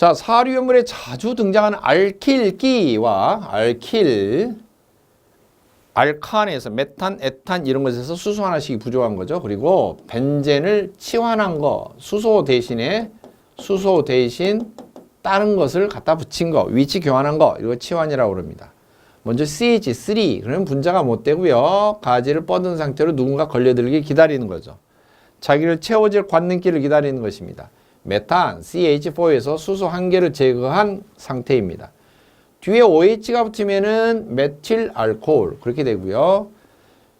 자, 사료연물에 자주 등장하는 알킬기와 알칸에서 메탄, 에탄 이런 것에서 수소 하나씩이 부족한 거죠. 그리고 벤젠을 치환한 거, 수소 대신 다른 것을 갖다 붙인 거, 위치 교환한 거, 이거 치환이라고 그럽니다. 먼저 CH3, 그러면 분자가 못 되고요. 가지를 뻗은 상태로 누군가 걸려들기 기다리는 거죠. 자기를 채워질 관능기를 기다리는 것입니다. 메탄, CH4에서 수소 한 개를 제거한 상태입니다. 뒤에 OH가 붙으면은 메틸 알코올 그렇게 되고요.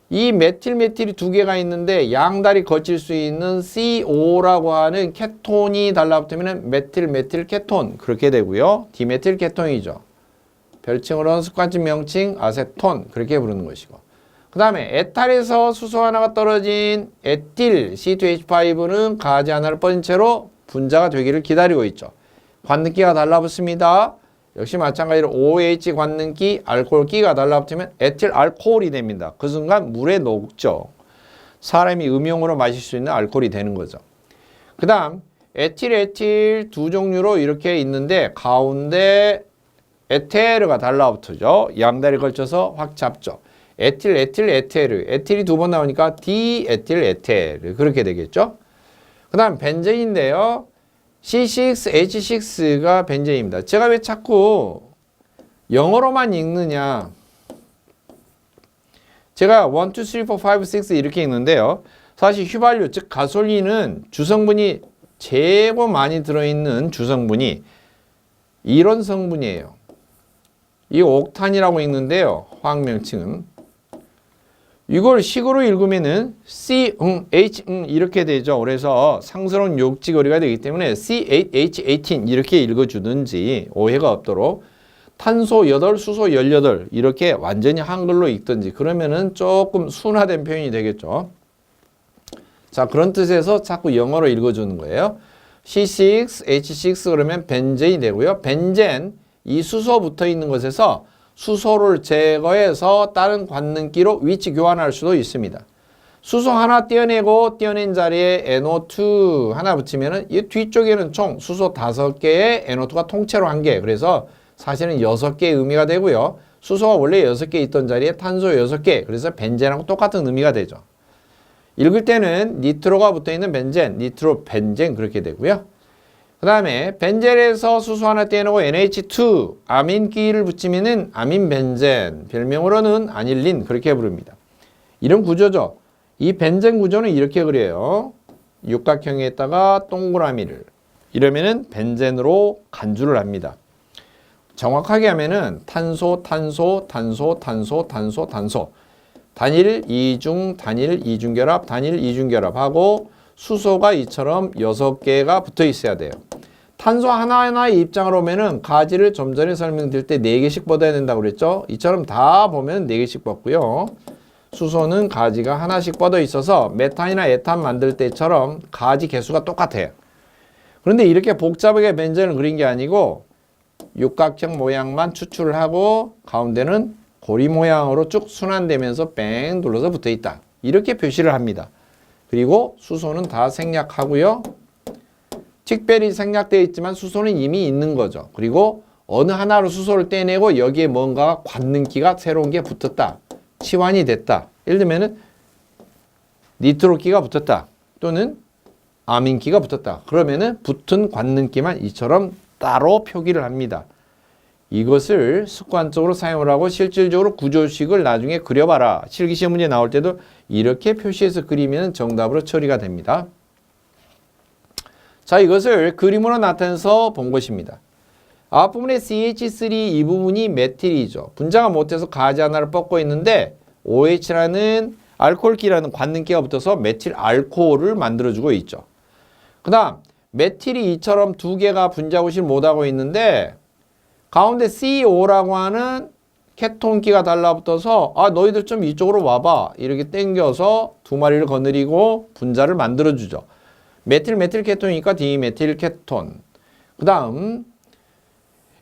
이 메틸이 두 개가 있는데 양다리 거칠 수 있는 CO라고 하는 케톤이 달라붙으면 메틸 케톤 그렇게 되고요. 디메틸 케톤이죠. 별칭으로는 습관적 명칭 아세톤 그렇게 부르는 것이고. 그 다음에 에탈에서 수소 하나가 떨어진 에틸 C2H5는 가지 하나를 뻗은 채로 분자가 되기를 기다리고 있죠. 관능기가 달라붙습니다. 역시 마찬가지로 OH 관능기, 알코올기가 달라붙으면 에틸 알코올이 됩니다. 그 순간 물에 녹죠. 사람이 음용으로 마실 수 있는 알코올이 되는 거죠. 그 다음 에틸 두 종류로 이렇게 있는데 가운데 에테르가 달라붙죠. 양다리 걸쳐서 확 잡죠. 에틸이 두 번 나오니까 디에틸 에테르 그렇게 되겠죠. 그 다음 벤젠인데요. C6H6가 벤젠입니다. 제가 왜 자꾸 영어로만 읽느냐. 제가 1, 2, 3, 4, 5, 6 이렇게 읽는데요. 사실 휘발유, 즉 가솔린은 주성분이 제법 많이 들어있는 주성분이 이런 성분이에요. 이 옥탄이라고 읽는데요. 화학명칭은. 이걸 식으로 읽으면은 C, H, 이렇게 되죠. 그래서 상스러운 욕지거리가 되기 때문에 C8H18 이렇게 읽어주든지 오해가 없도록 탄소 8, 수소 18 이렇게 완전히 한글로 읽든지 그러면은 조금 순화된 표현이 되겠죠. 자, 그런 뜻에서 자꾸 영어로 읽어주는 거예요. C6H6 그러면 벤젠이 되고요. 벤젠, 이 수소 붙어 있는 것에서 수소를 제거해서 다른 관능기로 위치 교환할 수도 있습니다. 수소 하나 떼어내고 떼어낸 자리에 NO2 하나 붙이면은 이 뒤쪽에는 총 수소 5개에 NO2가 통째로 1개. 그래서 사실은 6개의 의미가 되고요. 수소가 원래 6개 있던 자리에 탄소 6개. 그래서 벤젠하고 똑같은 의미가 되죠. 읽을 때는 니트로가 붙어 있는 벤젠, 니트로 벤젠 그렇게 되고요. 그 다음에 벤젠에서 수소 하나 떼어내고 NH2 아민기를 붙이면은 아민벤젠, 별명으로는 아닐린 그렇게 부릅니다. 이런 구조죠. 이 벤젠 구조는 이렇게 그려요. 육각형에다가 동그라미를 이러면은 벤젠으로 간주를 합니다. 정확하게 하면은 탄소 단일 이중결합하고 수소가 이처럼 6개가 붙어 있어야 돼요. 탄소 하나하나의 입장으로 오면은 가지를 좀 전에 설명드릴 때 4개씩 뻗어야 된다고 그랬죠? 이처럼 다 보면 4개씩 뻗고요. 수소는 가지가 하나씩 뻗어 있어서 메탄이나 에탄 만들 때처럼 가지 개수가 똑같아요. 그런데 이렇게 복잡하게 벤젠을 그린 게 아니고 육각형 모양만 추출을 하고 가운데는 고리 모양으로 쭉 순환되면서 뺑 둘러서 붙어 있다. 이렇게 표시를 합니다. 그리고 수소는 다 생략하고요. 특별히 생략되어 있지만 수소는 이미 있는 거죠. 그리고 어느 하나로 수소를 떼내고 여기에 뭔가 관능기가 새로운 게 붙었다. 치환이 됐다. 예를 들면은 니트로기가 붙었다. 또는 아민기가 붙었다. 그러면은 붙은 관능기만 이처럼 따로 표기를 합니다. 이것을 습관적으로 사용을 하고 실질적으로 구조식을 나중에 그려봐라. 실기시험 문제 나올 때도 이렇게 표시해서 그리면 정답으로 처리가 됩니다. 자, 이것을 그림으로 나타내서 본 것입니다. 앞부분에 CH3 이 부분이 메틸이죠. 분자가 못해서 가지 하나를 뻗고 있는데 OH라는 알코올기라는 관능기가 붙어서 메틸 알코올을 만들어주고 있죠. 그 다음 메틸이 이처럼 2개가 분자구실 못하고 있는데 가운데 CO라고 하는 케톤기가 달라붙어서 너희들 좀 이쪽으로 와봐 이렇게 당겨서 2마리를 거느리고 분자를 만들어주죠. 메틸 케톤이니까 디메틸 케톤. 그 다음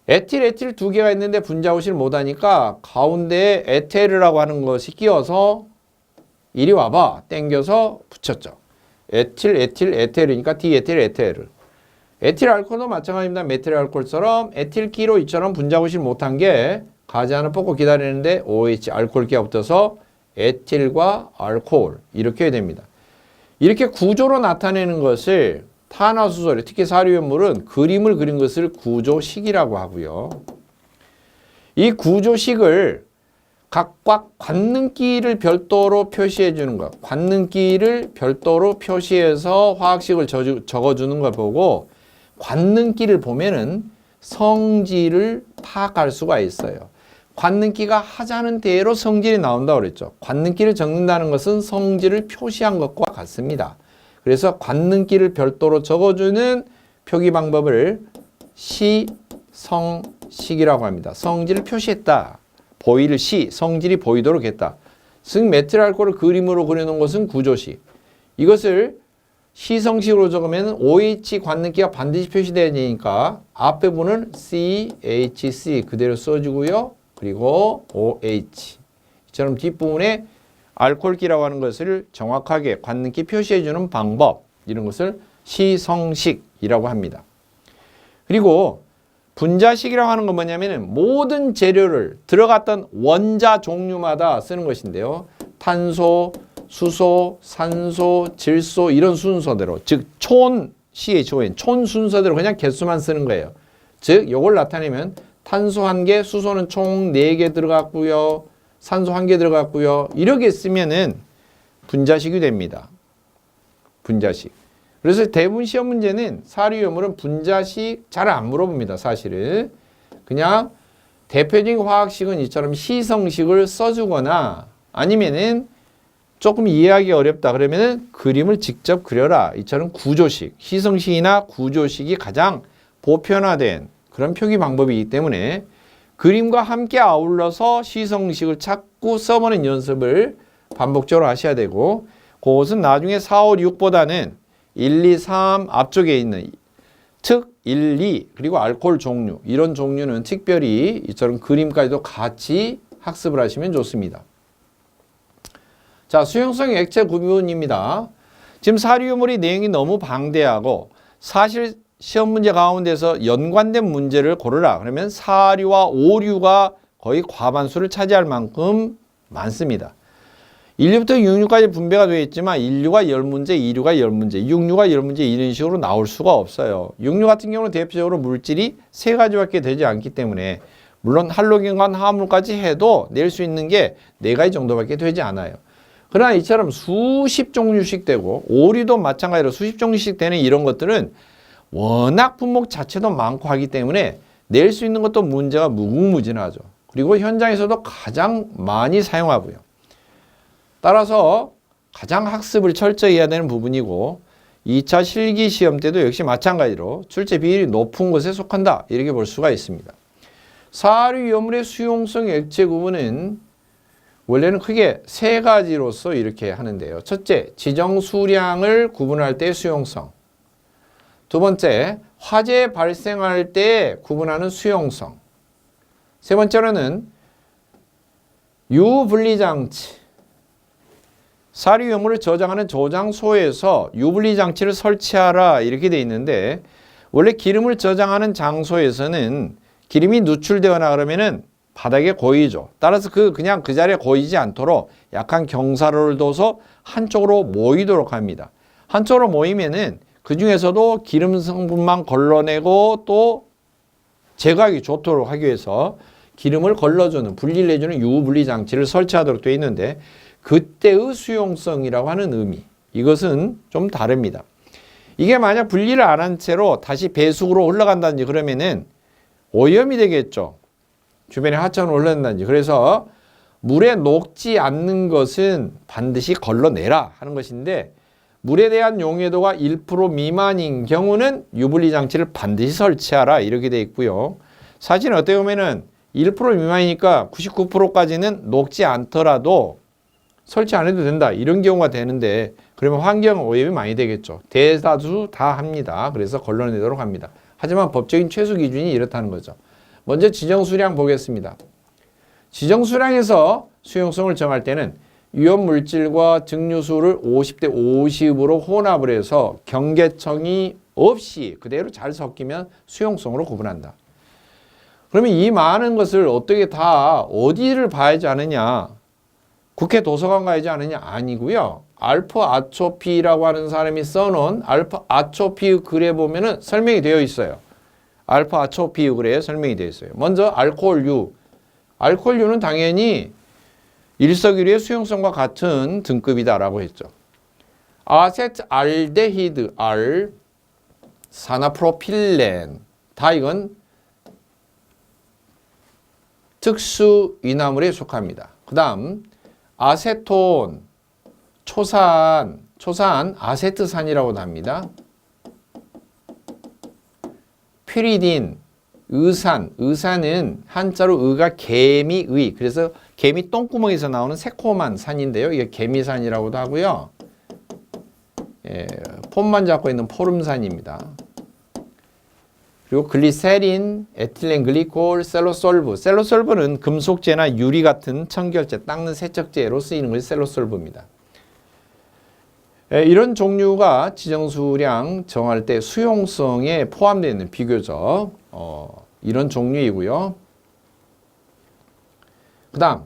에틸 2개가 있는데 분자구실 못하니까 가운데에 에테르라고 하는 것이 끼어서 이리 와봐 당겨서 붙였죠. 에틸 에테르니까 디에틸 에테르. 에틸 알코올도 마찬가지입니다. 메틸 알코올처럼 에틸기로 이처럼 분자구실 못한 게 가지안을 뽑고 기다리는데 OH 알코올기가 붙어서 에틸과 알코올 이렇게 됩니다. 이렇게 구조로 나타내는 것을 탄화수소를 특히 사료연물은 그림을 그린 것을 구조식이라고 하고요. 이 구조식을 각각 관능기를 별도로 표시해 주는 것, 관능기를 별도로 표시해서 화학식을 적어주는 걸 보고 관능기를 보면은 성질을 파악할 수가 있어요. 관능기가 하자는 대로 성질이 나온다고 그랬죠. 관능기를 적는다는 것은 성질을 표시한 것과 같습니다. 그래서 관능기를 별도로 적어주는 표기 방법을 시성식이라고 합니다. 성질을 표시했다. 보이를 성질이 보이도록 했다. 즉 메틸 알코올을 그림으로 그려놓은 것은 구조식. 이것을 시성식으로 적으면 OH 관능기가 반드시 표시되어야 되니까 앞부분은 CHC 그대로 써주고요. 그리고 OH 이처럼 뒷부분에 알코올기라고 하는 것을 정확하게 관능기 표시해주는 방법, 이런 것을 시성식이라고 합니다. 그리고 분자식이라고 하는 건 뭐냐면 모든 재료를 들어갔던 원자 종류마다 쓰는 것인데요. 탄소, 수소, 산소, 질소 이런 순서대로, 즉 CHON, 촌 순서대로 그냥 개수만 쓰는 거예요. 즉 이걸 나타내면 탄소 1개, 수소는 총 4개 들어갔고요. 산소 1개 들어갔고요. 이렇게 쓰면은 분자식이 됩니다. 분자식. 그래서 대부분 시험 문제는 사료연물은 분자식 잘 안 물어봅니다. 사실은. 그냥 대표적인 화학식은 이처럼 시성식을 써주거나 아니면은 조금 이해하기 어렵다 그러면은 그림을 직접 그려라. 이처럼 구조식, 시성식이나 구조식이 가장 보편화된 그런 표기 방법이기 때문에 그림과 함께 아울러서 시성식을 자꾸 써보는 연습을 반복적으로 하셔야 되고, 그것은 나중에 4, 5, 6보다는 1, 2, 3 앞쪽에 있는 특, 1, 2 그리고 알코올 종류, 이런 종류는 특별히 이처럼 그림까지도 같이 학습을 하시면 좋습니다. 자, 수용성 액체 구분입니다. 지금 사료유물이 내용이 너무 방대하고 사실 시험 문제 가운데서 연관된 문제를 고르라 그러면 사류와 오류가 거의 과반수를 차지할 만큼 많습니다. 1류부터 6류까지 분배가 되어 있지만 1류가 10문제, 2류가 10문제, 6류가 10문제 이런 식으로 나올 수가 없어요. 6류 같은 경우는 대표적으로 물질이 3가지밖에 되지 않기 때문에 물론 할로겐과 화합물까지 해도 낼 수 있는 게 4가지 정도밖에 되지 않아요. 그러나 이처럼 수십 종류씩 되고 오류도 마찬가지로 수십 종류씩 되는 이런 것들은 워낙 품목 자체도 많고 하기 때문에 낼 수 있는 것도 문제가 무궁무진하죠. 그리고 현장에서도 가장 많이 사용하고요. 따라서 가장 학습을 철저히 해야 되는 부분이고 2차 실기 시험 때도 역시 마찬가지로 출제 비율이 높은 것에 속한다. 이렇게 볼 수가 있습니다. 사료유물의 수용성 액체 구분은 원래는 크게 3가지로서 이렇게 하는데요. 첫째, 지정 수량을 구분할 때의 수용성. 두 번째, 화재 발생할 때 구분하는 수용성. 세 번째로는 유분리장치. 사료유물을 저장하는 저장소에서 유분리장치를 설치하라 이렇게 되어 있는데 원래 기름을 저장하는 장소에서는 기름이 누출되거나 그러면은 바닥에 고이죠. 따라서 그냥 그 자리에 고이지 않도록 약한 경사로를 둬서 한쪽으로 모이도록 합니다. 한쪽으로 모이면은 그 중에서도 기름 성분만 걸러내고 또 제거하기 좋도록 하기 위해서 기름을 걸러주는, 분리를 해주는 유분리 장치를 설치하도록 되어 있는데 그때의 수용성이라고 하는 의미, 이것은 좀 다릅니다. 이게 만약 분리를 안 한 채로 다시 배수구로 흘러간다든지 그러면은 오염이 되겠죠. 주변에 하천으로 흘러간다든지. 그래서 물에 녹지 않는 것은 반드시 걸러내라 하는 것인데 물에 대한 용해도가 1% 미만인 경우는 유분리 장치를 반드시 설치하라 이렇게 되어 있고요. 사실은 어떻게 보면은 1% 미만이니까 99%까지는 녹지 않더라도 설치 안 해도 된다 이런 경우가 되는데 그러면 환경 오염이 많이 되겠죠. 대다수 다 합니다. 그래서 걸러내도록 합니다. 하지만 법적인 최소 기준이 이렇다는 거죠. 먼저 지정 수량 보겠습니다. 지정 수량에서 수용성을 정할 때는 위험 물질과 증류수를 50대 50으로 혼합을 해서 경계청이 없이 그대로 잘 섞이면 수용성으로 구분한다. 그러면 이 많은 것을 어떻게 다 어디를 봐야지 않느냐? 국회 도서관 가야지 않느냐? 아니고요. 알프 아초피라고 하는 사람이 써놓은 알프 아초피 글에 보면은 설명이 되어 있어요. 알프 아초피 글에 설명이 되어 있어요. 먼저 알코올류. 알코올류는 당연히 일석이류의 수용성과 같은 등급이다라고 했죠. 아세트알데히드, 알, 산화프로필렌. 다 이건 특수 이나물에 속합니다. 그 다음 아세톤, 초산 아세트산이라고도 합니다. 피리딘, 의산은 한자로 의가 개미의, 그래서 개미 똥구멍에서 나오는 새콤한 산인데요. 이게 개미산이라고도 하고요. 예, 폼만 잡고 있는 포름산입니다. 그리고 글리세린, 에틸렌 글리콜, 셀로솔브. 셀로솔브는 금속재나 유리 같은 청결제, 닦는 세척제로 쓰이는 것이 셀로솔브입니다. 이런 종류가 지정수량 정할 때 수용성에 포함되어 있는 비교적 이런 종류이고요. 그 다음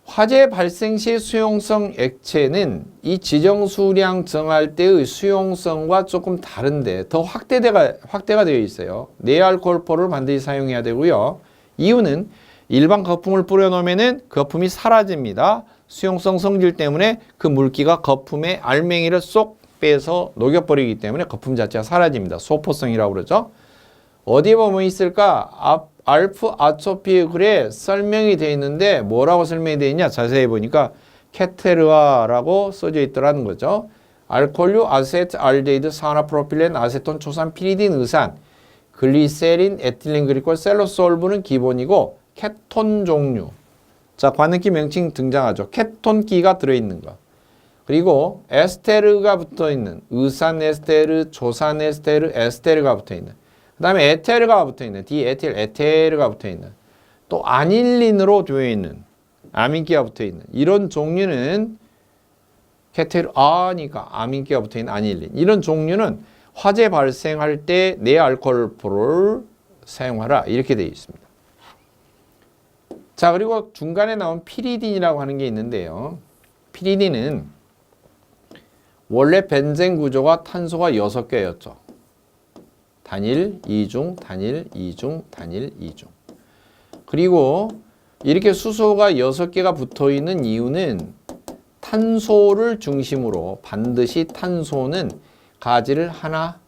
화재 발생 시 수용성 액체는 이 지정수량 정할 때의 수용성과 조금 다른데 더 확대가 되어 있어요. 내알코올포를 반드시 사용해야 되고요. 이유는 일반 거품을 뿌려놓으면 거품이 사라집니다. 수용성 성질 때문에 그 물기가 거품의 알맹이를 쏙 빼서 녹여버리기 때문에 거품 자체가 사라집니다. 소포성이라고 그러죠. 어디에 보면 있을까? 알프 아초피 글에 설명이 되어 있는데 뭐라고 설명이 되어 있냐? 자세히 보니까 케테르아라고 써져 있더라는 거죠. 알코올류, 아세트, 알데히드, 산화프로필렌, 아세톤, 초산, 피리딘, 의산, 글리세린, 에틸렌 글리콜, 셀로솔브는 기본이고 케톤 종류. 자, 관능기 명칭 등장하죠. 케톤기가 들어있는 거. 그리고 에스테르가 붙어있는 의산 에스테르, 조산 에스테르, 에스테르가 붙어있는. 그 다음에 에테르가 붙어있는, 디에틸, 에테르가 붙어있는, 또 아닐린으로 되어 있는, 아민기가 붙어있는 이런 종류는 케테르아니까 아민기가 붙어있는 아닐린. 이런 종류는 화재 발생할 때 내알코올포를 사용하라 이렇게 되어 있습니다. 자, 그리고 중간에 나온 피리딘이라고 하는 게 있는데요. 피리딘은 원래 벤젠 구조가 탄소가 6개였죠. 단일, 이중, 단일, 이중, 단일, 이중. 그리고 이렇게 수소가 6개가 붙어 있는 이유는 탄소를 중심으로 반드시 탄소는 가지를 하나,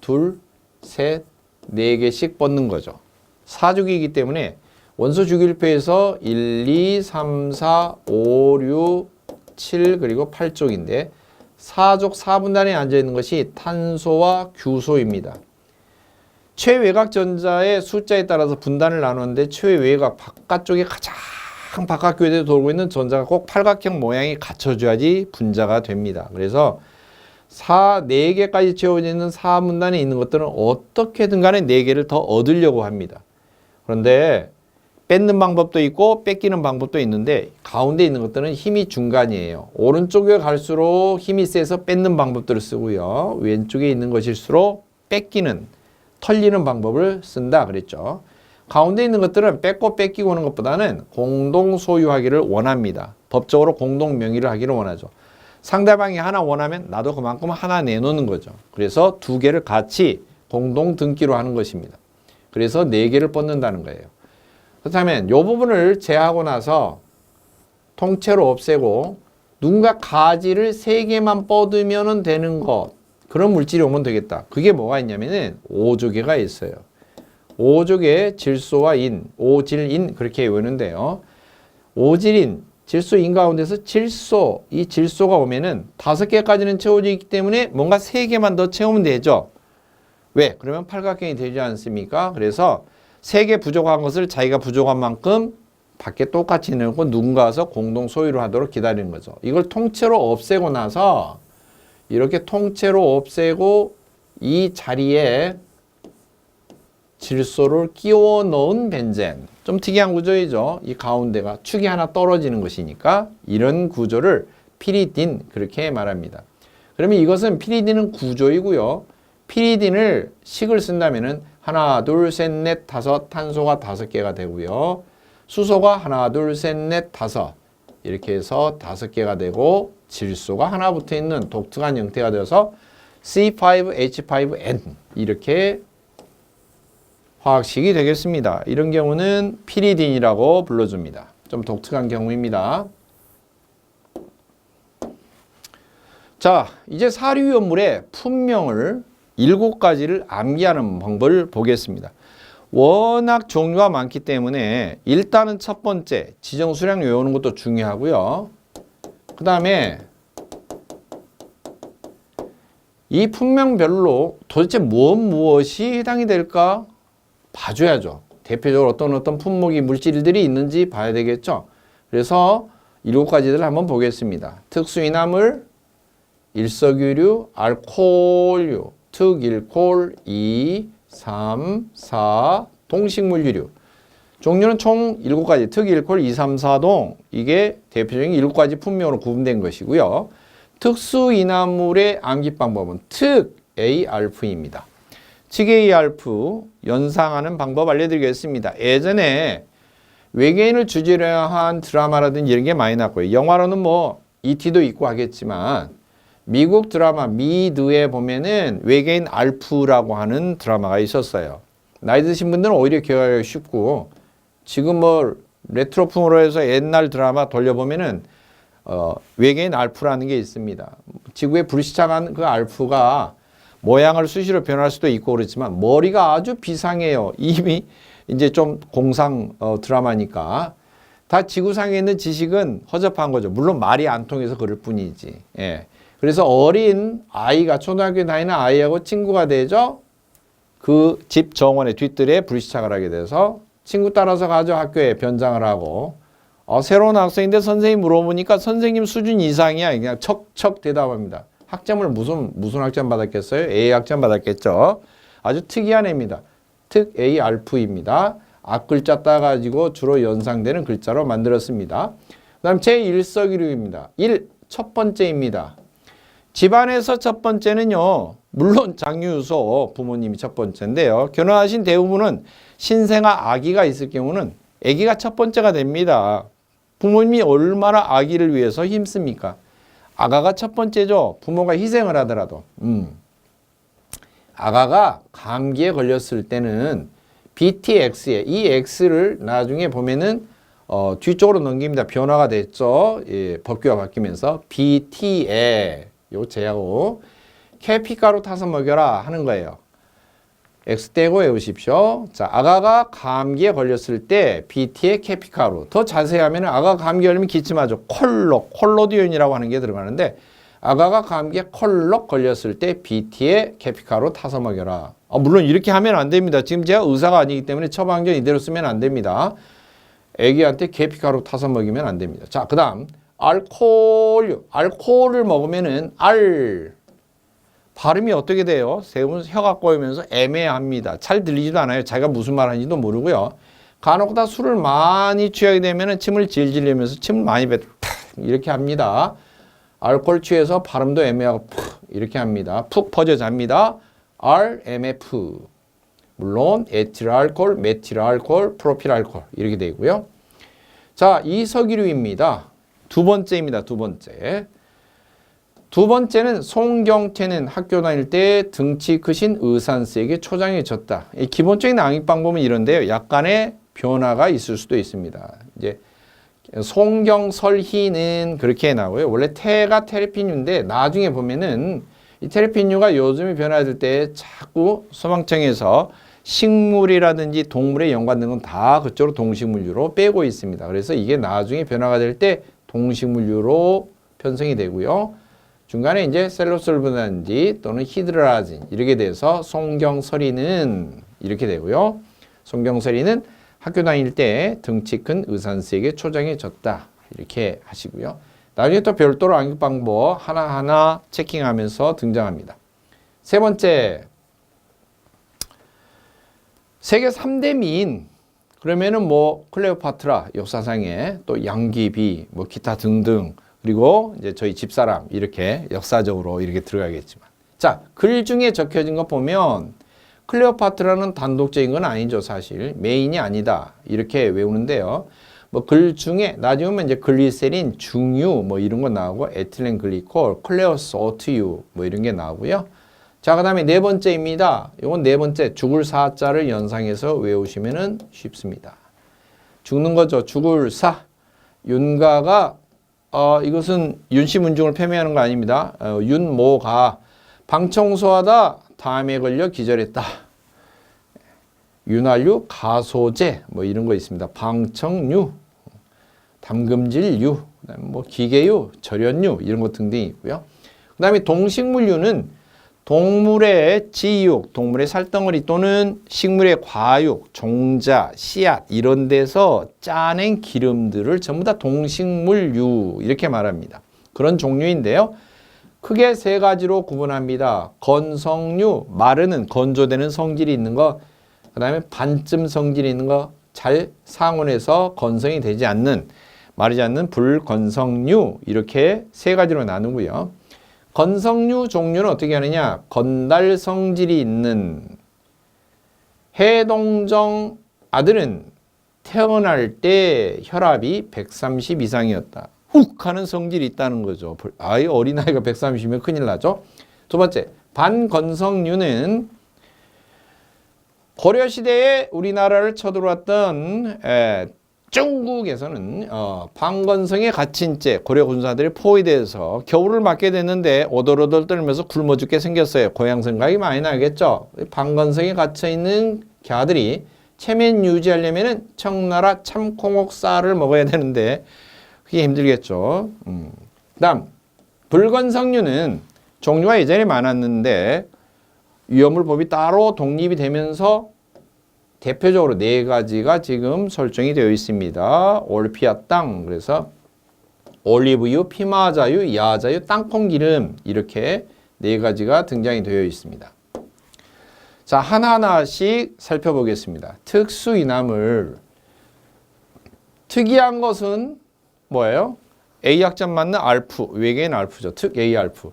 둘, 셋, 4개씩 뻗는 거죠. 사족이기 때문에 원소 주기율표에서 1, 2, 3, 4, 5, 6, 7 그리고 8족인데 4족 4분단에 앉아있는 것이 탄소와 규소입니다. 최외곽 전자의 숫자에 따라서 분단을 나누는데 최외곽 바깥쪽에 가장 바깥쪽에 돌고 있는 전자가 꼭 팔각형 모양이 갖춰져야지 분자가 됩니다. 그래서 4개까지 채워져 있는 4분단에 있는 것들은 어떻게든 간에 4개를 더 얻으려고 합니다. 그런데 뺏는 방법도 있고 뺏기는 방법도 있는데 가운데 있는 것들은 힘이 중간이에요. 오른쪽에 갈수록 힘이 세서 뺏는 방법들을 쓰고요. 왼쪽에 있는 것일수록 뺏기는 털리는 방법을 쓴다 그랬죠. 가운데 있는 것들은 뺏고 뺏기고 하는 것보다는 공동 소유하기를 원합니다. 법적으로 공동 명의를 하기를 원하죠. 상대방이 하나 원하면 나도 그만큼 하나 내놓는 거죠. 그래서 2개를 같이 공동 등기로 하는 것입니다. 그래서 4개를 뻗는다는 거예요. 그렇다면 이 부분을 제하고 나서 통째로 없애고 누군가 가지를 3개만 뻗으면 되는 것, 그런 물질이 오면 되겠다. 그게 뭐가 있냐면은 오조개가 있어요. 오조개 질소와 인, 오질인 그렇게 외우는데요. 오질인, 질소인 가운데서 질소, 이 질소가 오면은 5개까지는 채워져 있기 때문에 뭔가 3개만 더 채우면 되죠. 왜? 그러면 팔각형이 되지 않습니까? 그래서 3개 부족한 것을 자기가 부족한 만큼 밖에 똑같이 내놓고 누군가 와서 공동 소유를 하도록 기다리는 거죠. 이걸 통째로 없애고 나서 이렇게 통째로 없애고 이 자리에 질소를 끼워 넣은 벤젠. 좀 특이한 구조이죠. 이 가운데가 축이 하나 떨어지는 것이니까 이런 구조를 피리딘 그렇게 말합니다. 그러면 이것은 피리딘은 구조이고요. 피리딘을 식을 쓴다면은 하나, 둘, 셋, 넷, 다섯, 탄소가 5개가 되고요. 수소가 하나, 둘, 셋, 넷, 다섯 이렇게 해서 5개가 되고 질소가 하나 붙어 있는 독특한 형태가 되어서 C5H5N 이렇게 화학식이 되겠습니다. 이런 경우는 피리딘이라고 불러줍니다. 좀 독특한 경우입니다. 자, 이제 사료위험물의 품명을 7가지를 암기하는 방법을 보겠습니다. 워낙 종류가 많기 때문에 일단은 첫 번째 지정수량 외우는 것도 중요하고요. 그 다음에 이 품명별로 도대체 무엇이 해당이 될까 봐줘야죠. 대표적으로 어떤 품목이 물질들이 있는지 봐야 되겠죠. 그래서 7가지를 한번 보겠습니다. 특수인화물, 일석유류, 알코올류, 특일콜, 2, 3, 4, 동식물유류. 종류는 총 7가지, 특일콜 2, 3, 4동 이게 대표적인 7가지 품명으로 구분된 것이고요. 특수인화물의 암기 방법은 특 ARF입니다. 특 ARF 연상하는 방법 알려드리겠습니다. 예전에 외계인을 주제로 한 드라마라든지 이런 게 많이 났고요. 영화로는 뭐 E.T.도 있고 하겠지만 미국 드라마 미드에 보면은 외계인 알프라고 하는 드라마가 있었어요. 나이 드신 분들은 오히려 기억하기 쉽고 지금 뭐 레트로풍으로 해서 옛날 드라마 돌려보면은 외계인 알프라는 게 있습니다. 지구에 불시착한 그 알프가 모양을 수시로 변할 수도 있고 그렇지만 머리가 아주 비상해요. 이미 이제 좀 공상 드라마니까 다 지구상에 있는 지식은 허접한 거죠. 물론 말이 안 통해서 그럴 뿐이지. 예. 그래서 어린 아이가 초등학교 다니는 아이하고 친구가 되죠. 그 집 정원의 뒤뜰에 불시착을 하게 돼서 친구 따라서 가죠. 학교에 변장을 하고 새로운 학생인데 선생님 물어보니까 선생님 수준 이상이야. 그냥 척척 대답합니다. 학점을 무슨 학점 받았겠어요? A 학점 받았겠죠. 아주 특이한 애입니다. 특 A 알프입니다. 앞글자 따가지고 주로 연상되는 글자로 만들었습니다. 그 다음 제1석유류입니다. 1, 첫 번째입니다. 집안에서 첫 번째는요. 물론 장유유소 부모님이 첫 번째인데요. 결혼하신 대부분은 신생아 아기가 있을 경우는 아기가 첫 번째가 됩니다. 부모님이 얼마나 아기를 위해서 힘씁니까? 아가가 첫 번째죠. 부모가 희생을 하더라도. 아가가 감기에 걸렸을 때는 BTX에 이 X를 나중에 보면은 뒤쪽으로 넘깁니다. 변화가 됐죠. 예, 법규가 바뀌면서 BT에 요 제하고 캐피가루 타서 먹여라 하는 거예요. X대고 외우십시오. 자, 아가가 감기에 걸렸을 때 BT의 캐피가루. 더 자세하면 아가가 감기에 걸리면 기침하죠. 콜로디온이라고 하는 게 들어가는데 아가가 감기에 콜록 걸렸을 때 BT의 캐피가루 타서 먹여라. 물론 이렇게 하면 안 됩니다. 지금 제가 의사가 아니기 때문에 처방전 이대로 쓰면 안 됩니다. 애기한테 캐피가루 타서 먹이면 안 됩니다. 자, 그 다음 알코올을 먹으면은 발음이 어떻게 돼요? 세분 혀가 꼬이면서 애매합니다. 잘 들리지도 않아요. 자기가 무슨 말 하는지도 모르고요. 간혹 다 술을 많이 취하게 되면 침을 질질 내면서 침을 많이 이렇게 합니다. 알코올 취해서 발음도 애매하고 푹 이렇게 합니다. 푹 퍼져 잡니다. RMF. 물론 에틸알코올, 메틸알코올, 프로필알코올 이렇게 되고요. 자, 이석유류입니다. 두 번째입니다. 두 번째. 두 번째는 송경태는 학교 다닐 때 등치 크신 의산스에게 초장에 졌다. 이 기본적인 암기 방법은 이런데요. 약간의 변화가 있을 수도 있습니다. 이제 송경설희는 그렇게 나오고요. 원래 태가 테레핀유인데 나중에 보면은 이 테레핀유가 요즘에 변화될 때 자꾸 소방청에서 식물이라든지 동물에 연관된 건 다 그쪽으로 동식물유로 빼고 있습니다. 그래서 이게 나중에 변화가 될 때 동식물유로 편성이 되고요. 중간에 이제 셀로솔브단지 또는 히드라진 이렇게 돼서 송경설이는 이렇게 되고요. 송경설이는 학교 다닐 때 등치 큰 의산스에게 초장에 졌다. 이렇게 하시고요. 나중에 또 별도로 암기 방법 하나하나 체킹하면서 등장합니다. 세 번째, 세계 3대 미인. 그러면은 뭐 클레오파트라 역사상에 또 양귀비 뭐 기타 등등 그리고 이제 저희 집사람 이렇게 역사적으로 이렇게 들어가겠지만 자, 글 중에 적혀진 거 보면 클레오파트라는 단독적인 건 아니죠, 사실. 메인이 아니다. 이렇게 외우는데요. 뭐 글 중에 나중에 보면 이제 글리세린, 중유 뭐 이런 거 나오고 에틸렌 글리콜, 클레오스, 오트유 뭐 이런 게 나오고요. 자, 그다음에 네 번째입니다. 이건 네 번째 죽을 사자를 연상해서 외우시면은 쉽습니다. 죽는 거죠. 죽을 사. 윤가가 이것은 윤씨문중을 패배하는 거 아닙니다. 윤모가 방청소하다 다음에 걸려 기절했다. 윤활유, 가소제 뭐 이런 거 있습니다. 방청류, 담금질유, 뭐 기계유, 절연유 이런 것 등등이 있고요. 그 다음에 동식물유는 동물의 지육, 동물의 살덩어리 또는 식물의 과육, 종자, 씨앗 이런 데서 짜낸 기름들을 전부 다 동식물유 이렇게 말합니다. 그런 종류인데요. 크게 세 가지로 구분합니다. 건성류, 마르는 건조되는 성질이 있는 거, 그 다음에 반쯤 성질이 있는 거, 잘 상온에서 건성이 되지 않는, 마르지 않는 불건성류 이렇게 세 가지로 나누고요. 건성류 종류는 어떻게 하느냐? 건달 성질이 있는 해동정 아들은 태어날 때 혈압이 130 이상이었다. 훅 하는 성질이 있다는 거죠. 아이 어린아이가 130이면 큰일 나죠. 두 번째, 반건성류는 고려시대에 우리나라를 쳐들어왔던 중국에서는 반건성에 갇힌 채 고려 군사들이 포위돼서 겨울을 맞게 됐는데 오돌오돌 떨면서 굶어 죽게 생겼어요. 고향 생각이 많이 나겠죠. 반건성에 갇혀있는 개들이 체면 유지하려면 청나라 참콩옥쌀을 먹어야 되는데 그게 힘들겠죠. 다음 불건성류는 종류가 예전에 많았는데 위험물법이 따로 독립이 되면서 대표적으로 네 가지가 지금 설정이 되어 있습니다. 올피아 땅, 그래서 올리브유, 피마자유, 야자유, 땅콩기름 이렇게 네 가지가 등장이 되어 있습니다. 자, 하나하나씩 살펴보겠습니다. 특수이남을 특이한 것은 뭐예요? A 약점 맞는 알프, 외계인 알프죠. 특 A 알프.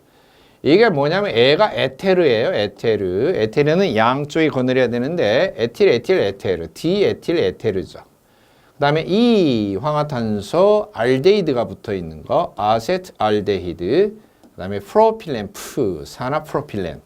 이게 뭐냐면 애가 에테르예요. 에테르. 에테르는 양쪽에 거느려야 되는데 에틸, 에틸, 에테르. 디에틸, 에테르죠. 그 다음에 이 황화탄소 알데히드가 붙어 있는 거. 아세트 알데히드. 그 다음에 프로필렌, 산화 프로필렌.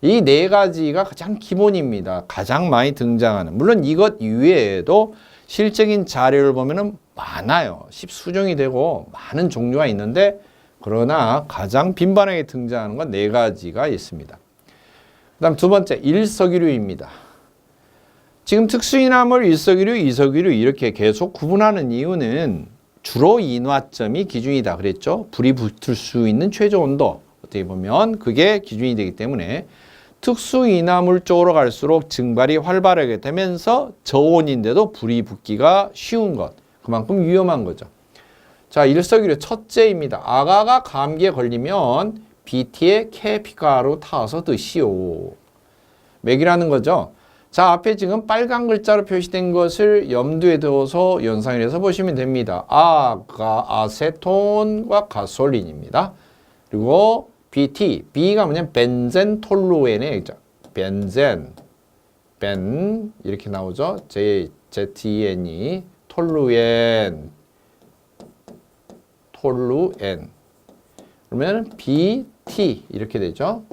이 네 가지가 가장 기본입니다. 가장 많이 등장하는. 물론 이것 이외에도 실적인 자료를 보면은 많아요. 십수종이 되고 많은 종류가 있는데 그러나 가장 빈번하게 등장하는 건 네 가지가 있습니다. 그 다음 두 번째, 일석이류입니다. 지금 특수이남을 일석이류, 이석이류 이렇게 계속 구분하는 이유는 주로 인화점이 기준이다 그랬죠. 불이 붙을 수 있는 최저 온도, 어떻게 보면 그게 기준이 되기 때문에 특수이나물 쪽으로 갈수록 증발이 활발하게 되면서 저온인데도 불이 붙기가 쉬운 것, 그만큼 위험한 거죠. 자, 일석이류 첫째입니다. 아가가 감기에 걸리면 BT에 캐피가루 타서 드시오. 맥이라는 거죠. 자, 앞에 지금 빨간 글자로 표시된 것을 염두에 두어서 연상을 해서 보시면 됩니다. 아세톤과 가솔린입니다. 그리고 BT, B가 뭐냐면 벤젠 톨루엔의 벤젠, 벤 이렇게 나오죠. ZEN이 톨루엔, 톨루엔. 그러면 BT 이렇게 되죠.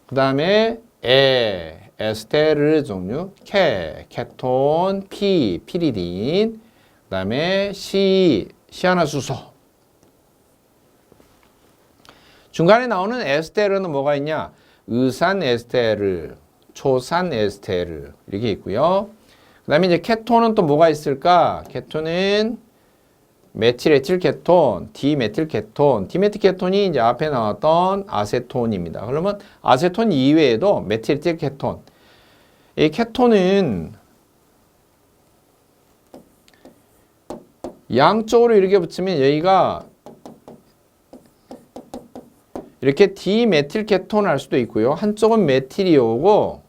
그 다음에 에스테르 종류, 케톤, 피리딘. 그 다음에 시아나수소. 중간에 나오는 에스테르는 뭐가 있냐? 의산 에스테르, 초산 에스테르 이렇게 있고요. 그 다음에 이제 케톤은 또 뭐가 있을까? 케톤은 메틸에틸 케톤, 디메틸 케톤. 디메틸 케톤이 이제 앞에 나왔던 아세톤입니다. 그러면 아세톤 이외에도 메틸에틸 케톤. 이 케톤은 양쪽으로 이렇게 붙이면 여기가 이렇게 디메틸 케톤 할 수도 있고요. 한쪽은 메틸이 오고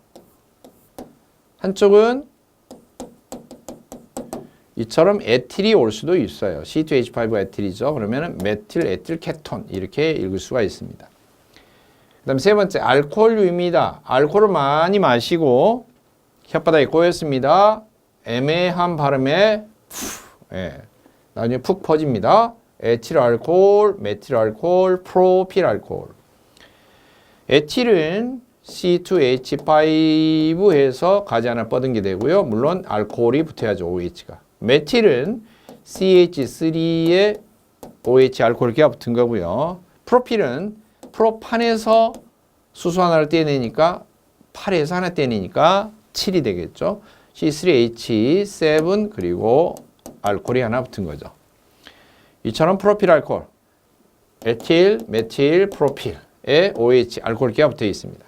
한쪽은 이처럼 에틸이 올 수도 있어요. C2H5 에틸이죠. 그러면 메틸 에틸 케톤 이렇게 읽을 수가 있습니다. 그다음 세 번째 알코올류입니다. 알코올을 많이 마시고 혓바닥에 꼬였습니다. 애매한 발음에 예, 나중에 푹 퍼집니다. 에틸알코올, 메틸알코올, 프로필알코올. 에틸은 C2H5 해서 가지 하나 뻗은 게 되고요. 물론 알코올이 붙어야죠. OH가. 메틸은 CH3에 OH 알코올기가 붙은 거고요. 프로필은 프로판에서 수소 하나를 떼내니까 8에서 하나 떼내니까 7이 되겠죠. C3H7 그리고 알코올이 하나 붙은 거죠. 이처럼 프로필 알코올, 에틸, 메틸, 프로필에 OH 알코올기가 붙어 있습니다.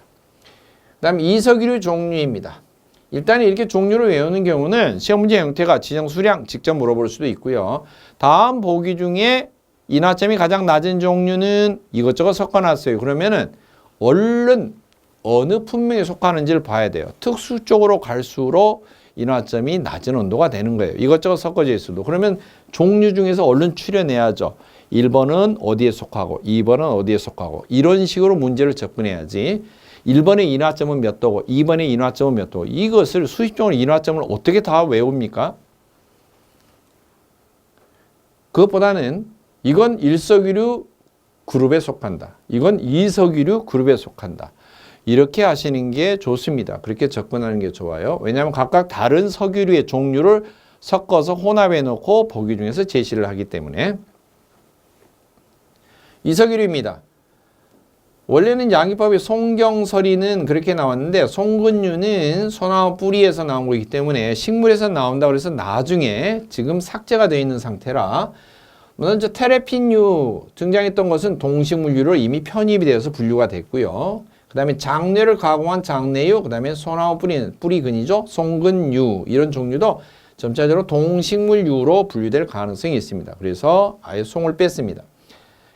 그다음 이석유류 종류입니다. 일단 이렇게 종류를 외우는 경우는 시험 문제 형태가 지정 수량 직접 물어볼 수도 있고요. 다음 보기 중에 인화점이 가장 낮은 종류는 이것저것 섞어놨어요. 그러면은 얼른 어느 품명에 속하는지를 봐야 돼요. 특수 쪽으로 갈수록 인화점이 낮은 온도가 되는 거예요. 이것저것 섞어져 있어도. 그러면 종류 중에서 얼른 추려내야죠. 1번은 어디에 속하고 2번은 어디에 속하고 이런 식으로 문제를 접근해야지. 1번의 인화점은 몇 도고 2번의 인화점은 몇 도고 이것을 수식적으로 인화점을 어떻게 다 외웁니까? 그것보다는 이건 일석유류 그룹에 속한다. 이건 이석유류 그룹에 속한다. 이렇게 하시는 게 좋습니다. 그렇게 접근하는 게 좋아요. 왜냐하면 각각 다른 석유류의 종류를 섞어서 혼합해 놓고 보기 중에서 제시를 하기 때문에. 이석유류입니다. 원래는 양기법의 송경설이는 그렇게 나왔는데 송근류는 소나무 뿌리에서 나온 거기 때문에 식물에서 나온다고 해서 나중에 지금 삭제가 되어 있는 상태라 먼저 테레핀류 등장했던 것은 동식물류로 이미 편입이 되어서 분류가 됐고요. 그 다음에 장뇌를 가공한 장뇌유, 그 다음에 소나무 뿌리근이죠. 송근류 이런 종류도 점차적으로 동식물류로 분류될 가능성이 있습니다. 그래서 아예 송을 뺐습니다.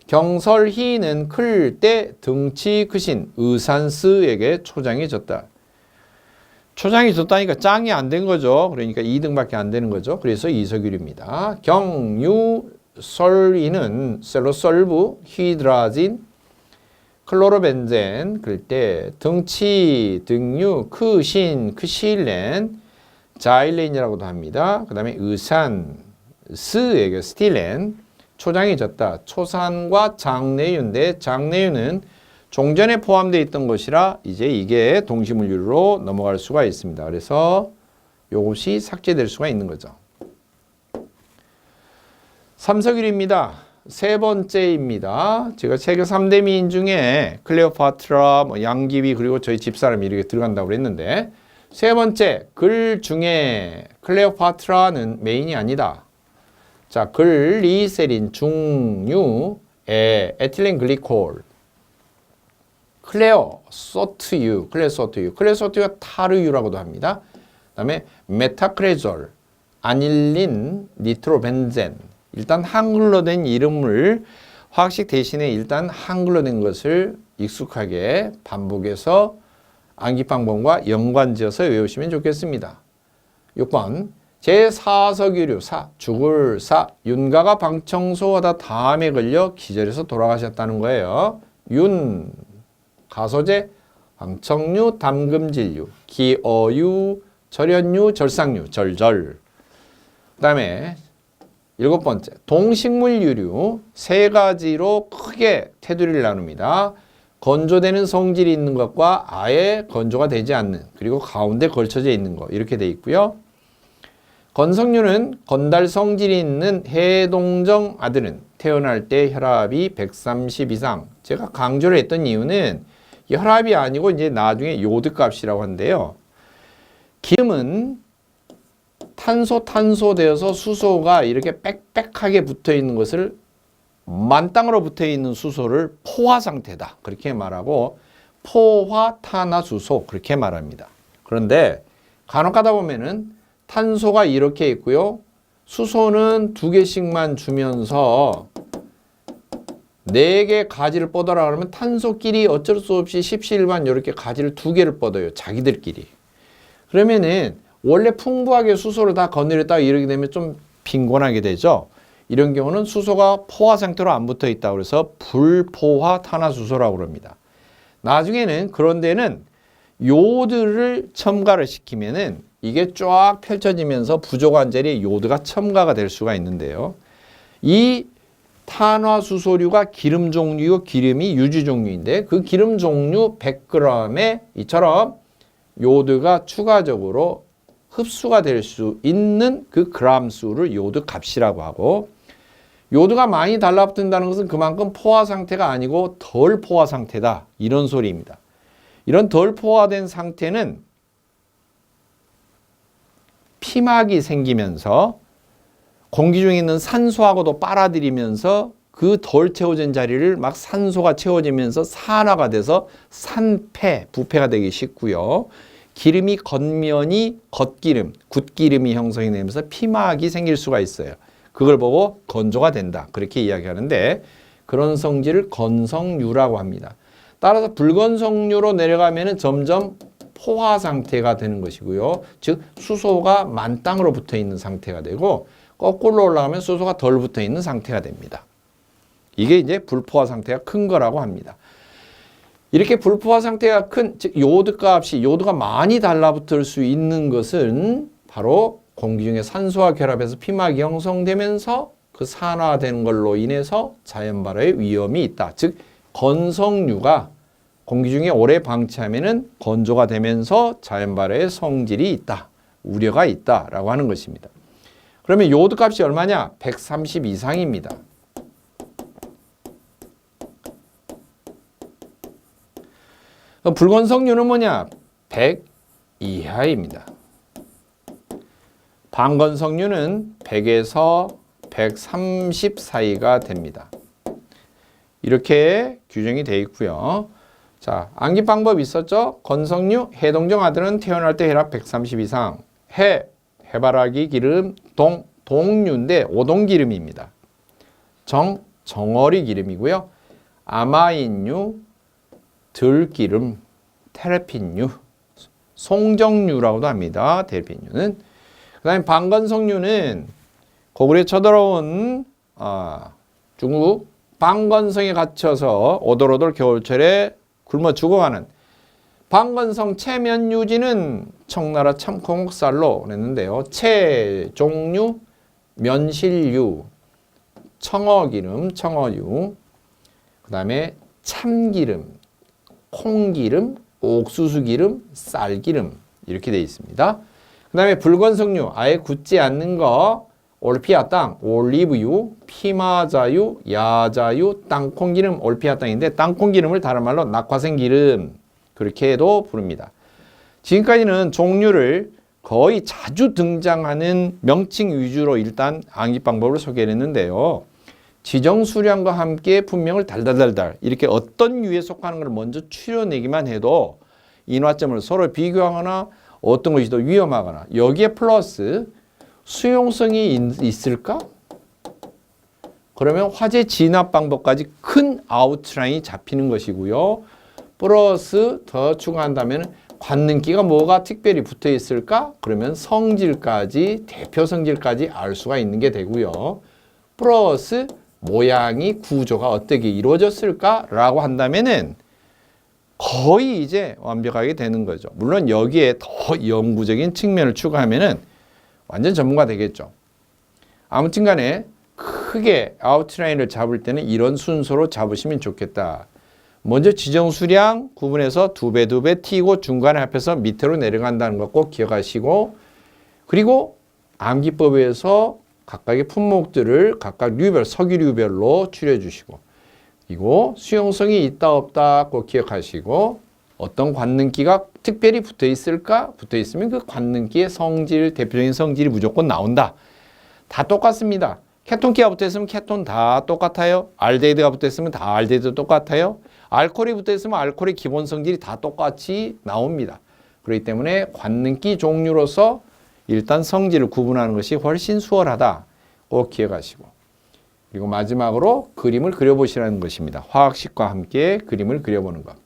경설희는 클 때 등치 크신 의산스에게 초장이 졌다. 초장이 졌다니까 짱이 안 된 거죠. 그러니까 2등밖에 안 되는 거죠. 그래서 이석유류입니다. 경유설이는 셀로설브, 히드라진, 클로로벤젠 그럴 때 등치, 등유, 크신, 크실렌, 자일렌이라고도 합니다. 그 다음에 의산스에게 스틸렌, 초장이 졌다. 초산과 장내유인데 장내유는 종전에 포함되어 있던 것이라 이제 이게 동식물류로 넘어갈 수가 있습니다. 그래서 이것이 삭제될 수가 있는 거죠. 삼석유류입니다. 세 번째입니다. 제가 세계 3대 미인 중에 클레오파트라, 양귀비 그리고 저희 집사람이 이렇게 들어간다고 그랬는데 세 번째 글 중에 클레오파트라는 메인이 아니다. 자, 글리세린 중유에 에틸렌 글리콜, 클레오소트유, 클레오소트유가 타르유라고도 합니다. 그다음에 메타크레졸, 아닐린, 니트로벤젠. 일단 한글로 된 이름을 화학식 대신에 일단 한글로 된 것을 익숙하게 반복해서 암기방법과 연관지어서 외우시면 좋겠습니다. 6번 제4석유류 죽을 윤가가 방청소하다 담에 걸려 기절해서 돌아가셨다는 거예요. 윤, 가소제, 방청류, 담금질류, 기어유, 절연유, 절상류, 절절. 그 다음에 7번째 동식물유류 세 가지로 크게 테두리를 나눕니다. 건조되는 성질이 있는 것과 아예 건조가 되지 않는 그리고 가운데 걸쳐져 있는 것 이렇게 돼 있고요. 건성류는 건달 성질이 있는 해동정 아들은 태어날 때 혈압이 130 이상. 제가 강조를 했던 이유는 혈압이 아니고 이제 나중에 요드 값이라고 하는데요. 기름은 탄소 되어서 수소가 이렇게 빽빽하게 붙어 있는 것을 만땅으로 붙어 있는 수소를 포화 상태다. 그렇게 말하고 포화탄화수소 그렇게 말합니다. 그런데 간혹 가다 보면은 탄소가 이렇게 있고요. 수소는 2개씩만 주면서 4개 가지를 뻗어라 그러면 탄소끼리 어쩔 수 없이 십시일반 이렇게 가지를 2개를 뻗어요. 자기들끼리. 그러면은 원래 풍부하게 수소를 다 거느렸다가 이러게 되면 좀 빈곤하게 되죠. 이런 경우는 수소가 포화 상태로 안 붙어 있다고 해서 불포화 탄화수소라고 합니다. 나중에는 그런 데는 요드를 첨가를 시키면은 이게 쫙 펼쳐지면서 부족한 자리에 요드가 첨가가 될 수가 있는데요. 이 탄화수소류가 기름 종류요, 기름이 유지 종류인데 그 기름 종류 100g에 이처럼 요드가 추가적으로 흡수가 될 수 있는 그 그람 수를 요드 값이라고 하고, 요드가 많이 달라붙는다는 것은 그만큼 포화 상태가 아니고 덜 포화 상태다, 이런 소리입니다. 이런 덜 포화된 상태는 피막이 생기면서 공기 중에 있는 산소하고도 빨아들이면서 그 덜 채워진 자리를 막 산소가 채워지면서 산화가 돼서 산패, 부패가 되기 쉽고요. 기름이 겉면이 겉기름, 굿기름이 형성이 되면서 피막이 생길 수가 있어요. 그걸 보고 건조가 된다, 그렇게 이야기하는데, 그런 성질을 건성류라고 합니다. 따라서 불건성류로 내려가면 점점 포화 상태가 되는 것이고요. 즉 수소가 만땅으로 붙어 있는 상태가 되고, 거꾸로 올라가면 수소가 덜 붙어 있는 상태가 됩니다. 이게 이제 불포화 상태가 큰 거라고 합니다. 이렇게 불포화 상태가 큰, 즉 요드 값이, 요드가 많이 달라붙을 수 있는 것은 바로 공기 중에 산소와 결합해서 피막이 형성되면서 그 산화되는 걸로 인해서 자연 발화의 위험이 있다. 즉 건성류가 공기 중에 오래 방치하면은 건조가 되면서 자연 발화의 성질이 있다, 우려가 있다라고 하는 것입니다. 그러면 요드 값이 얼마냐? 130 이상입니다. 불건성류는 뭐냐? 100 이하입니다. 반건성류는 100에서 130 사이가 됩니다. 이렇게 규정이 되어 있고요. 자, 암기 방법이 있었죠? 건성류, 해동정 아들은 태어날 때 혈압 130 이상, 해바라기 기름, 동류인데 오동기름입니다. 정어리 기름이고요. 아마인류, 들기름, 테레핀류, 송정류라고도 합니다. 테레핀류는. 그 다음에 방건성류는 고구려에 쳐들어온 중국 방건성에 갇혀서 오돌오돌 겨울철에 굶어 죽어가는 방건성 채면유지는 청나라 참콩옥살로 그랬는데요. 채 종류, 면실류, 청어기름, 청어류, 그 다음에 참기름, 콩기름, 옥수수기름, 쌀기름, 이렇게 되어 있습니다. 그 다음에 불건성류, 아예 굳지 않는 거, 올피아 땅, 올리브유, 피마자유, 야자유, 땅콩기름, 올피아 땅인데 땅콩기름을 다른 말로 낙화생기름, 그렇게도 부릅니다. 지금까지는 종류를 거의 자주 등장하는 명칭 위주로 일단 암기 방법을 소개했는데요. 지정수량과 함께 분명을 달달달달 이렇게 어떤 유에 속하는 걸 먼저 추려내기만 해도 인화점을 서로 비교하거나 어떤 것이 더 위험하거나, 여기에 플러스 수용성이 있을까? 그러면 화재 진압 방법까지 큰 아웃라인이 잡히는 것이고요. 플러스 더 추가한다면 관능기가 뭐가 특별히 붙어 있을까? 그러면 성질까지, 대표 성질까지 알 수가 있는 게 되고요. 플러스 모양이, 구조가 어떻게 이루어졌을까라고 한다면은 거의 이제 완벽하게 되는 거죠. 물론 여기에 더 연구적인 측면을 추가하면은 완전 전문가 되겠죠. 아무튼 간에 크게 아웃라인을 잡을 때는 이런 순서로 잡으시면 좋겠다. 먼저 지정수량 구분해서 2배, 2배 튀고 중간에 합해서 밑으로 내려간다는 거 꼭 기억하시고, 그리고 암기법에서 각각의 품목들을 각각 류별, 석유류별로 추려주시고, 그리고 수용성이 있다 없다 꼭 기억하시고, 어떤 관능기가 특별히 붙어 있을까? 붙어 있으면 그 관능기의 성질, 대표적인 성질이 무조건 나온다. 다 똑같습니다. 케톤기가 붙어 있으면 케톤 다 똑같아요. 알데히드가 붙어 있으면 다 알데히드 똑같아요. 알코올이 붙어 있으면 알코올의 기본 성질이 다 똑같이 나옵니다. 그렇기 때문에 관능기 종류로서 일단 성질을 구분하는 것이 훨씬 수월하다. 꼭 기억하시고. 그리고 마지막으로 그림을 그려보시라는 것입니다. 화학식과 함께 그림을 그려보는 것.